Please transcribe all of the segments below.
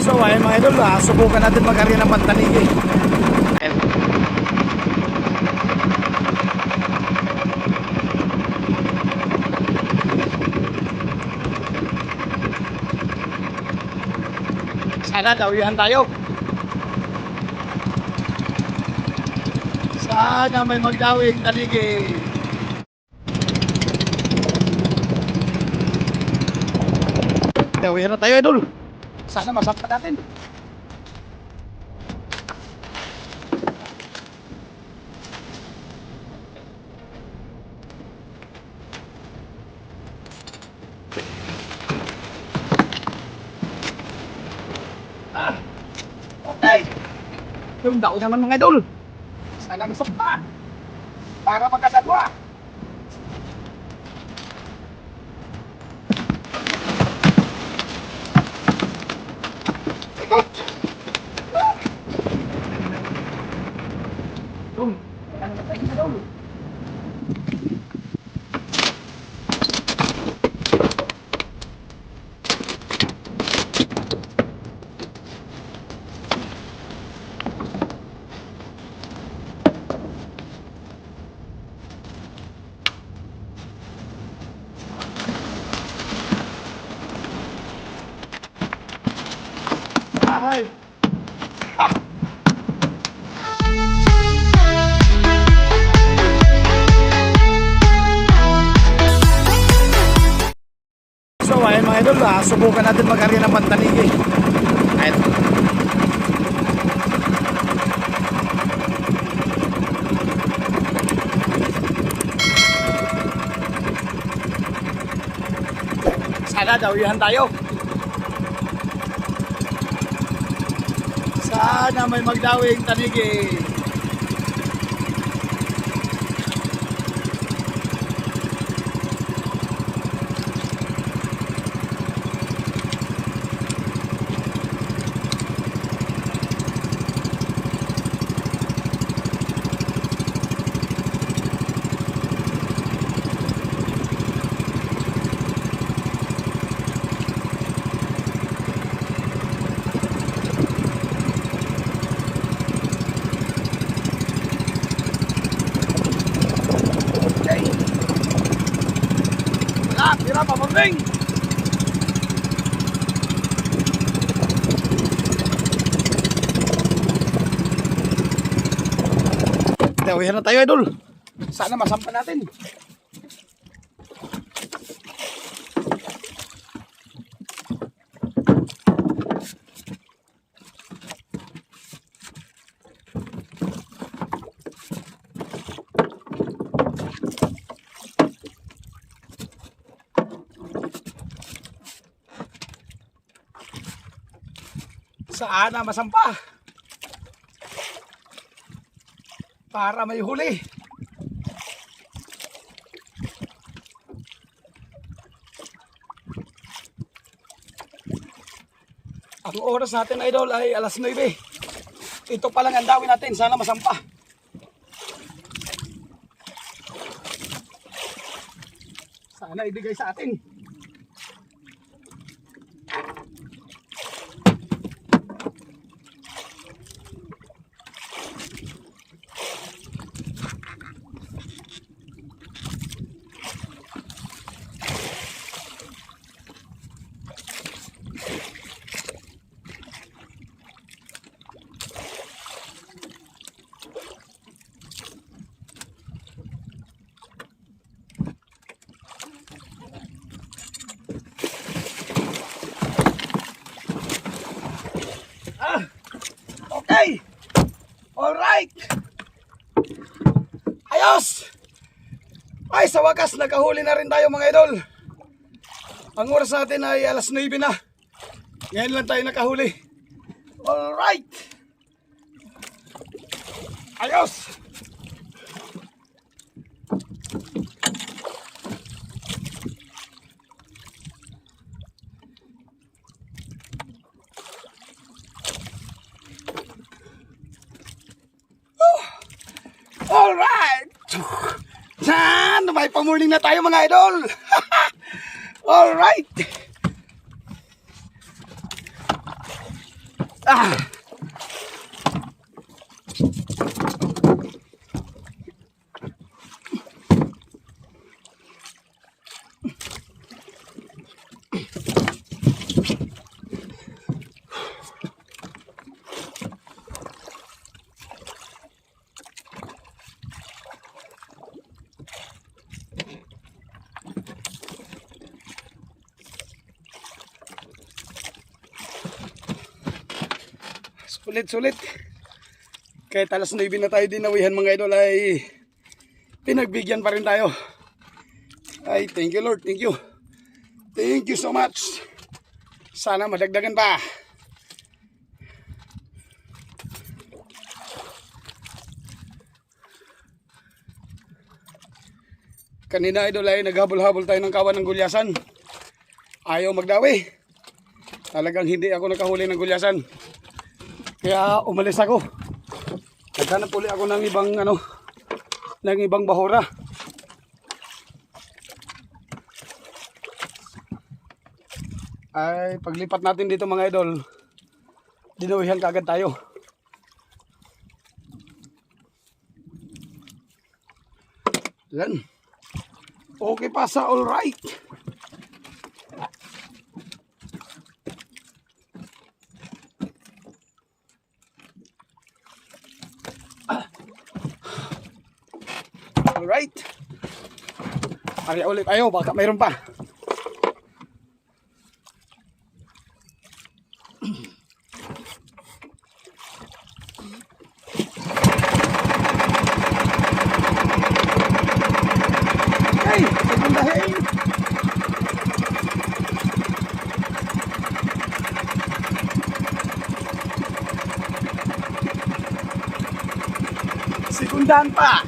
So ayun mga idol, subukan natin mag-area ng pantanigi. Ayun. Sana dawihan tayo. Sana may magdawing tanigi. Dawihan na tayo idol. Sana masakta natin. Okay. Yung daw naman mga idol. Sana masakta. Para magkadalwa. Ay. So ayun mga idol, subukan natin mag-area ng pantanigi. Ayun. Sana dawihan tayo. Sana may magdawing tanigi. Tira pa mabing. Dawihan na tayo idol. Sana masampa natin. Sana masampa para may huli. Ang oras natin idol ay alas 9. Ito pa lang ang dawin natin, sana masampa. Sana ibigay sa atin. Okay. All right. Ayos. Ay, sa wakas nakahuli na rin tayo mga idol. Ang oras natin ay alas 9 na. Ngayon lang tayo nakahuli. All right. Ayos. Alright! Yan! May pamorning na tayo mga idol! Alright! Ah! Sulit-sulit. Kahit alas 9 na tayo dinawihan mga idol ay pinagbigyan pa rin tayo. Ay, thank you Lord, thank you. Thank you so much. Sana madagdagan pa. Kanina idol ay naghabol-habol tayo ng kawan ng gulyasan. Ayaw magdawi. Talagang hindi ako nakahuli ng gulyasan. Kaya umalis ako. Naghanap ulit ako ng ibang ng ibang bahura. Ay paglipat natin dito mga idol, dinawihan kaagad tayo. Yan. Okay pa sa all right. Alright. Ari ulit tayo, baka mayroon pa. Hey, segundahin. Segundahan pa.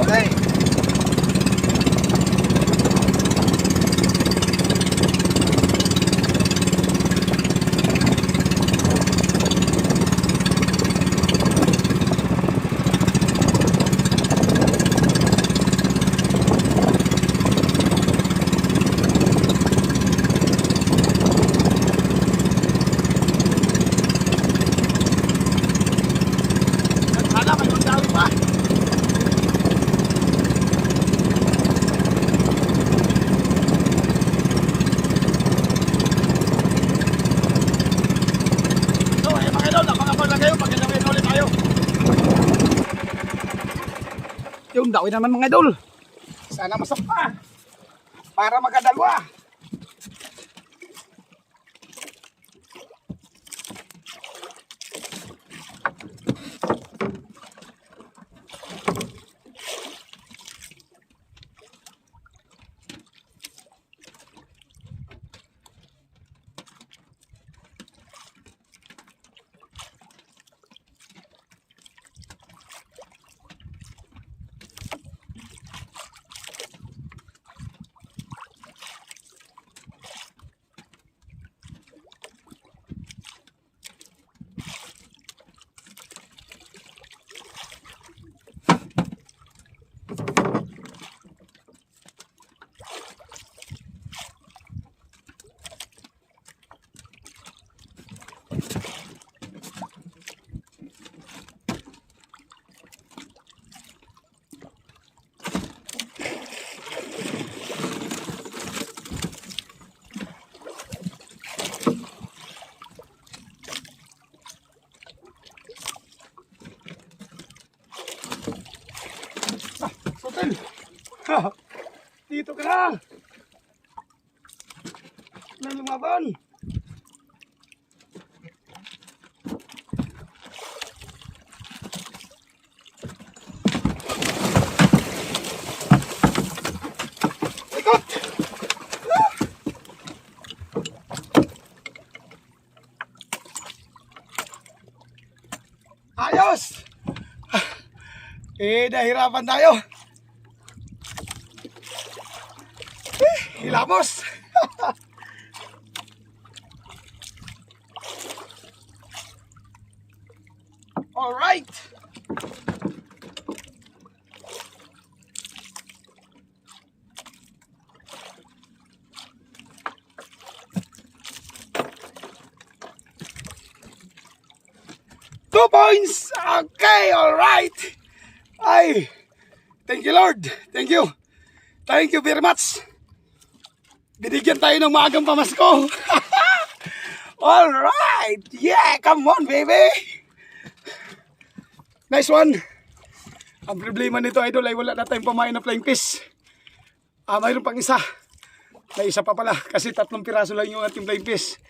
Okay. Naghala kayo dami pa. Yung dawi naman mga idol. Sana masapa. Para magkadalwa. Sotel! Dito ka na! Na lumaban! Ikot! Ayos! Nahirapan tayo. Hilamos. All right. Two points. Okay, all right. Ay, thank you Lord. Thank you. Thank you very much. Binigyan tayo ng maagang pamasko. All right. Yeah, come on baby. Nice one. Ang problema nito idol ay wala na tayong pamain na flying fish. Mayroon pang isa. May isa pa pala kasi 3 piraso lang yung ating flying fish.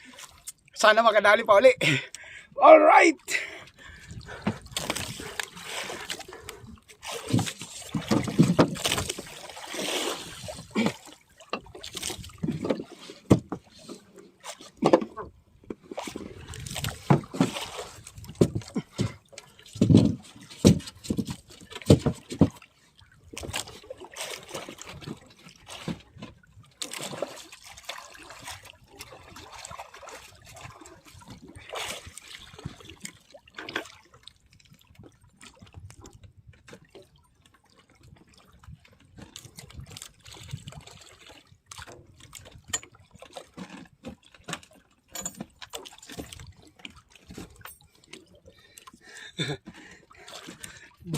Sana makadali pa uli. All right.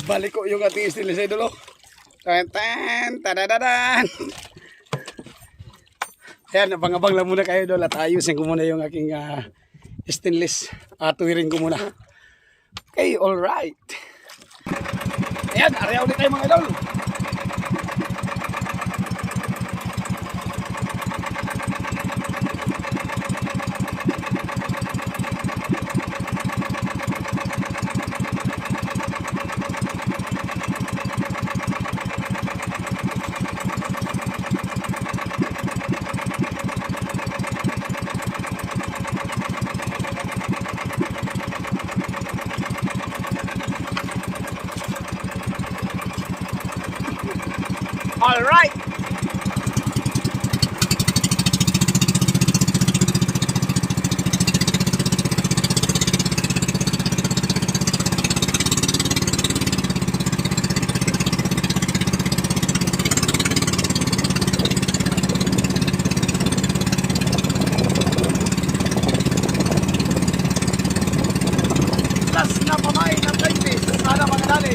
Balik ko yung ating stainless idol. Tan tan tadadadan. Ayan, abang-abang lang muna kayo idol at ayusin ko muna yung aking stainless. Tuwirin ko muna. Okay, alright. Ayan, area ulit tayo mga idol. All right. Last na pamain ng 20. Sana makadali.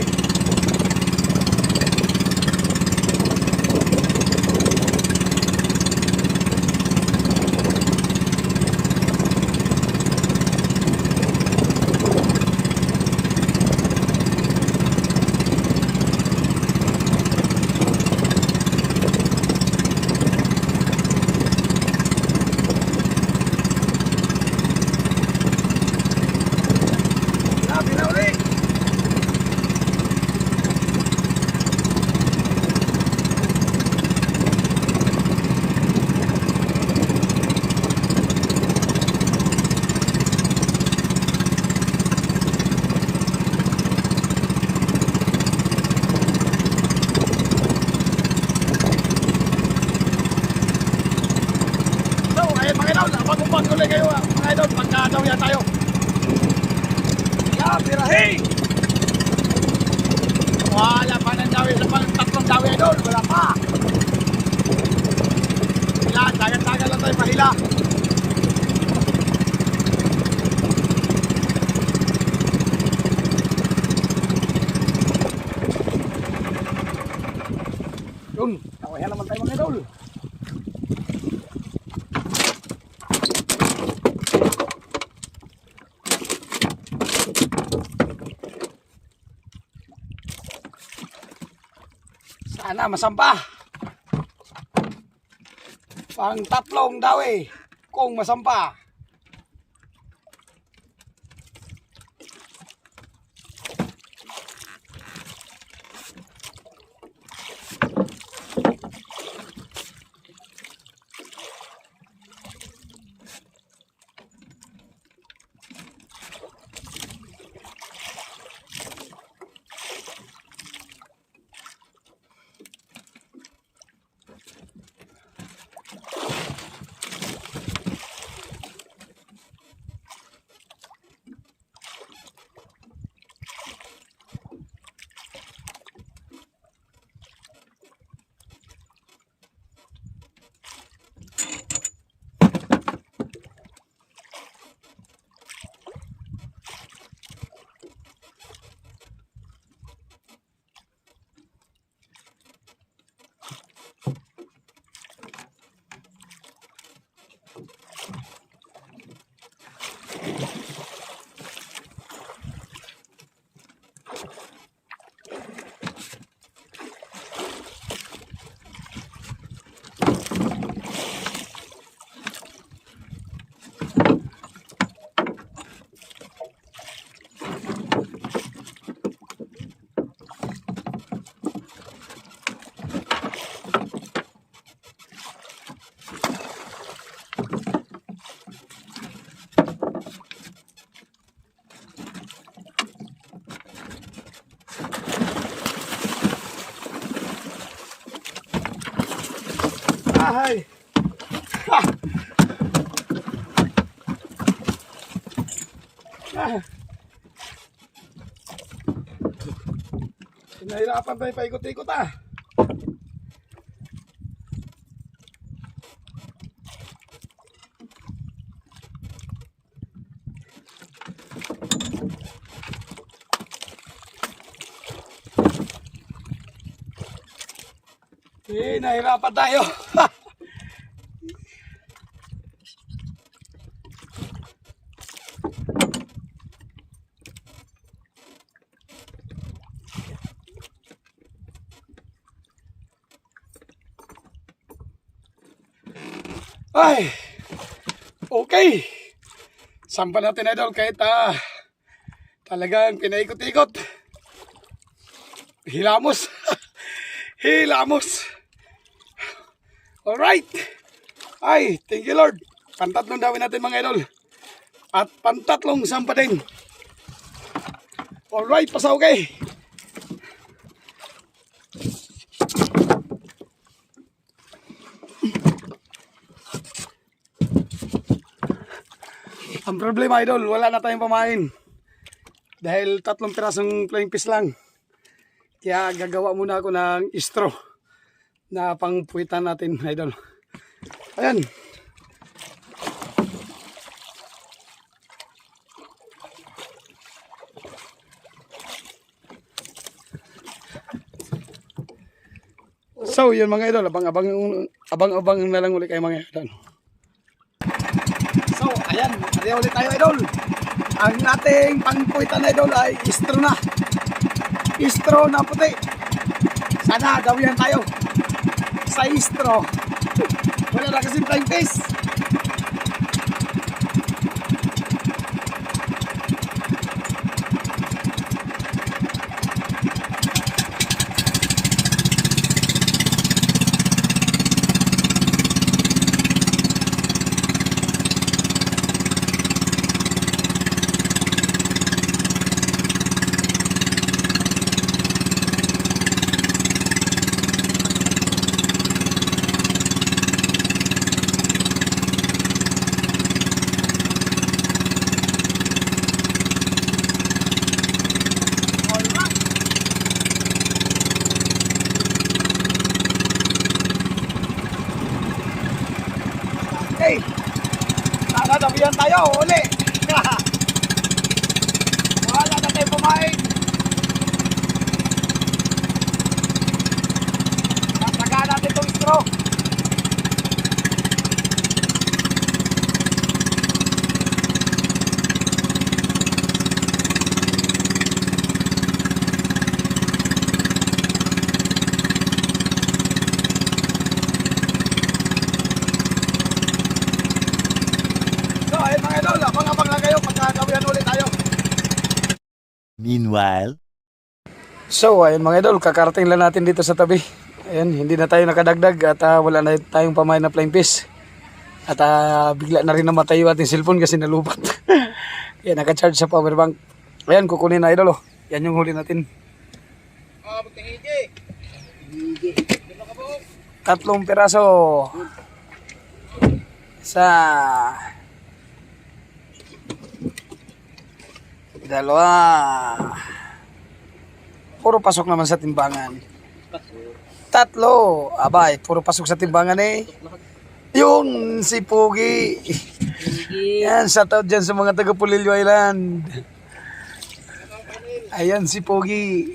Pag-ulit kayo mga idol, pagkadaw yan tayo. Yeah, birahe! Wala pa ng dawi, sa pang 3 dawi idol, wala pa. Hila, tagal-tagal lang tayo mahila. Yun, tawayan naman tayo mga idol. Sana masampa. Pang 3 dawi kung masampa. Ay! Ha! Ah! Nahirapan tayo paikot-ikot ah. Nahirapan tayo. Ay, okay. Sampan natin idol kahit talagang pinaikot-ikot. Hilamos. Hilamos. Alright. Ay, thank you Lord. Pantatlong dawin natin mga idol. At pantatlong sampa din. Alright, pasaw okay. Ang problema idol, wala na tayong pamain. Dahil 3 pirasong flying fish lang. Kaya gagawa muna ako ng straw na pangpuwitan natin idol. Ayan. So yun mga idol, abang-abang na lang ulit kayo mga idol. So, ayan, kaya ulit tayo idol. Ang ating pangpuwitan idol ay istro na. Istro na puti. Sana gawian tayo sa istro. Wala na kasing flying fish. Okay. Nakadabihan tayo, uli. Wala na tayo pumain. Tatagaan natin itong straw. Abang-abang lang kayo, pagkagawian ulit tayo. Meanwhile, So, ayun mga idol, kakarating lang natin dito sa tabi. Ayan, hindi na tayo nakadagdag at wala na tayong pamain na flying fish. At bigla na rin namatay yung ating cellphone kasi nalubat. Ayan, naka-charge sa power bank. Ayan, kukunin na idol. Yan yung huli natin. 3 piraso. Isa. 2. Puro pasok naman sa timbangan. 3. Abay, puro pasok sa timbangan eh. Yung si Pogi. Yan, shoutout dyan sa mga taga Pulilio Island. Ayan si Pogi.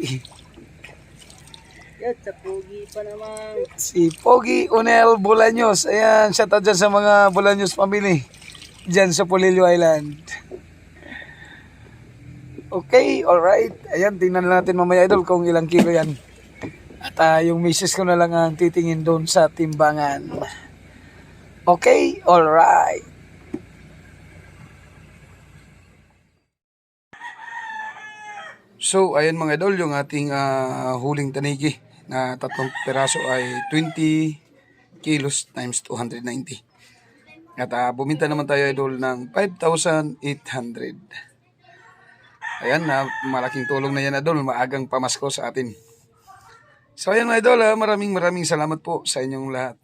Yan, sa Pogi pa naman. Si Pogi Unel Bolaños. Ayan, shoutout dyan sa mga Bolaños family. Dyan sa Pulilio Island. Okay, alright. Ayan, tingnan natin mamaya idol kung ilang kilo yan. At yung misis ko na lang ang titingin doon sa timbangan. Okay, alright. So, ayan mga idol, yung ating huling tanigi na 3 peraso ay 20 kilos times 290. At buminta naman tayo idol ng 5,800. Ayan, malaking tulong na yan idol, maagang pamasko sa atin. So ayan mga idol, maraming salamat po sa inyong lahat.